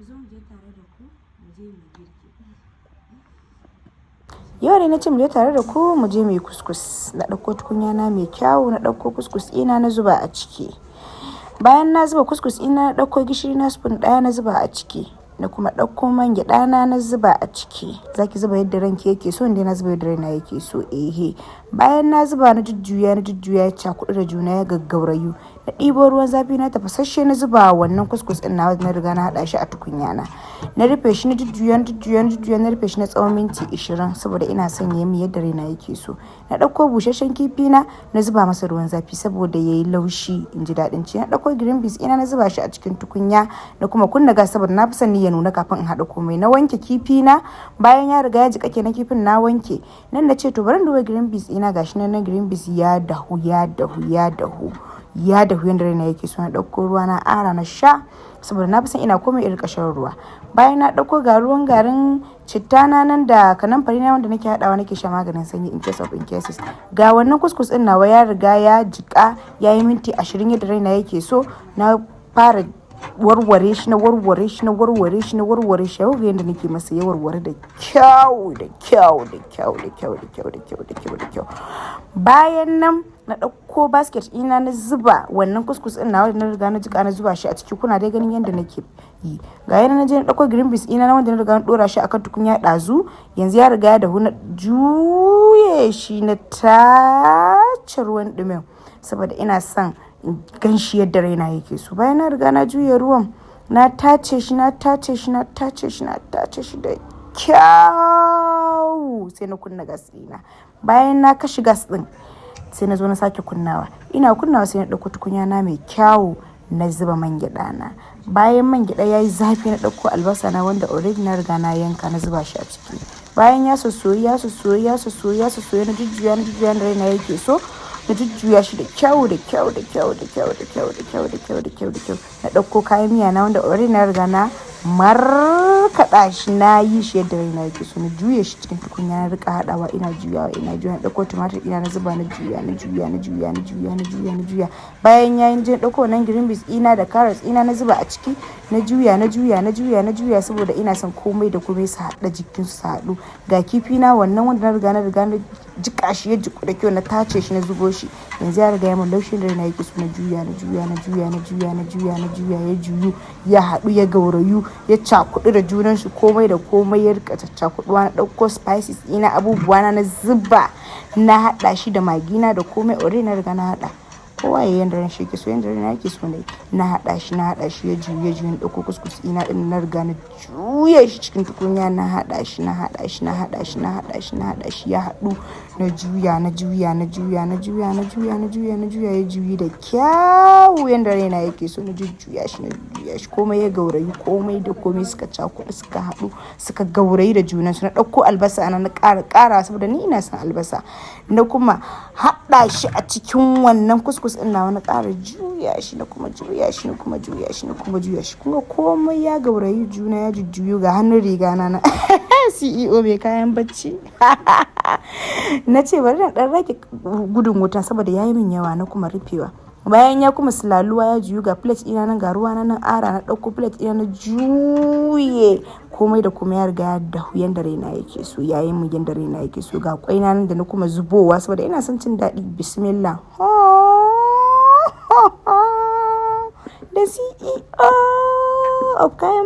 zo mu je tare da ku mu je mu girki. Yau dai na ce mu je tare da ku mu je mu yi cuscus. Na ɗauko tukunya na mai kyau, na ɗauko cuscus ina na zuba a ciki. Bayan na zuba cuscus ina na ɗauko gishiri na spoon ɗaya na zuba a ciki. Na kuma ɗauko man gyaɗa na zuba a ciki. Zaki zuba yadda ranki yake so, inda na zuba yadda raina yake so. Bayan na zuba na jujjuya ya cakuɗu da juna ya gaggaurayu. Na ɗibo ruwan zafi na tafasasshe na zuba wannan cuscus ɗin na riga na haɗa shi a tukunya na. Na rufe shi na jujjuya na rufe shi na tsawon minti 20 saboda ina son yayi min yadda raina yake so. Na ɗauko busasshen kifi na zuba masa ruwan zafi saboda yayi laushi in ji daɗin ci. Na ɗauko green beans ina na zuba shi a cikin tukunya na kuma kunna gas saboda na fi son ya nuna kafin in haɗa komai. Na wanke kifi na bayan ya riga ya jika kenan kifin na wanke. Nan na ce to bari in duba green beans ina gashi nan green beans ya dahu yadda raina yake so. Na ɗauko ruwa na ƙara na sha saboda na fi son ina komai irin ƙashin ruwa. Bayan na ɗauko garin citta na nan da kanamfari na wanda nake haɗawa nake sha maganin sanyi in cases. Ga wannan cuscus ɗin nawa ya riga ya jika yayi minti 20 yadda raina yake so. Na fara warware shi yau ga yadda nake masa ya warware da kyau. Bayan nan na ɗauko basket ina na zuba wannan cuscus ɗin nawa da na riga na jika na zuba shi a ciki. Kuna dai ganin yadda nake yi. Ga yana na je na ɗauko green beans ina na wanda na riga na ɗora shi akan tukunya ɗazu. Yanzu ya riga ya dahu na juye shi na tace ruwan ɗumin saboda ina son ganshi yadda raina yake so. Bayan na riga na juye ruwan na tace shi da kyau sai na kunna gas ɗina. Bayan na kashe gas ɗin sai na zo na sake kunnawa. Ina kunnawa sai na ɗauko tukunya na mai kyau na zuba man gyaɗa na. Bayan man gyaɗa yayi zafi na ɗauko albasa na wanda already na riga na yanka na zuba shi a ciki. Bayan ya sossoyi na jujjuya da raina yake so. Na jujjuya shi da kyau. Na ɗauko kayan miya na wanda already na riga na markaɗa shi na yi shi yadda raina yake so. Na juye shi cikin tukunya na rika haɗawa ina juyawa. Na ɗauko tumatir ina na zuba na juya. Bayan yayin je ɗauko wannan green beans ina da carrots ina na zuba a ciki. Na juya saboda ina son komai da komai su haɗa jikin su haɗu. Ga kifi na wannan wanda na riga na jika shi ya jiku da kyau na tace shi na zubo shi. Yanzu ya riga ya mun laushin da raina yake so. Na juya ya juyu ya haɗu ya gaurayu ya cakuɗu da junan shi komai da komai ya rika cakuɗuwa. Na ɗauko spices ina abubuwa na zuba na haɗa shi da magina da komai already na riga na haɗa. Kowa yayin yanda ran shi yake so yanda raina yake so ne. Na haɗa shi ya juyu na ɗauko cuscus ina ɗin na riga na juya shi cikin tukunya na haɗa shi ya haɗu. Na juya ya juyi da kyau yanda raina yake so. Na juya shi komai ya gaurayi komai da komai suka cakuɗu suka haɗu suka gaurayi da junansu. Na ɗauko albasa na ƙara saboda ni ina son albasa. Na kuma haɗa shi a cikin wannan cuscus ɗin nawa na ƙara juya shi na kuma juya shi. Kuma komai ya gaurayi juna ya jujjuyu ga hannun riga na CEO mai kayan bacci. Na ce bari na ɗan rage gudun wuta saboda yayi min yawa na kuma rufewa. Bayan ya kuma sulaluwa ya juyu ga plate ina nan ga ruwa nan ara na ɗauko plate ina na juye komai da komai ya riga ya dahu yanda raina yake so. Yayi min yanda raina yake so. Ga kwai nan da na kuma zubowa saboda ina son cin daɗi. Bismillah. The CEO of kayan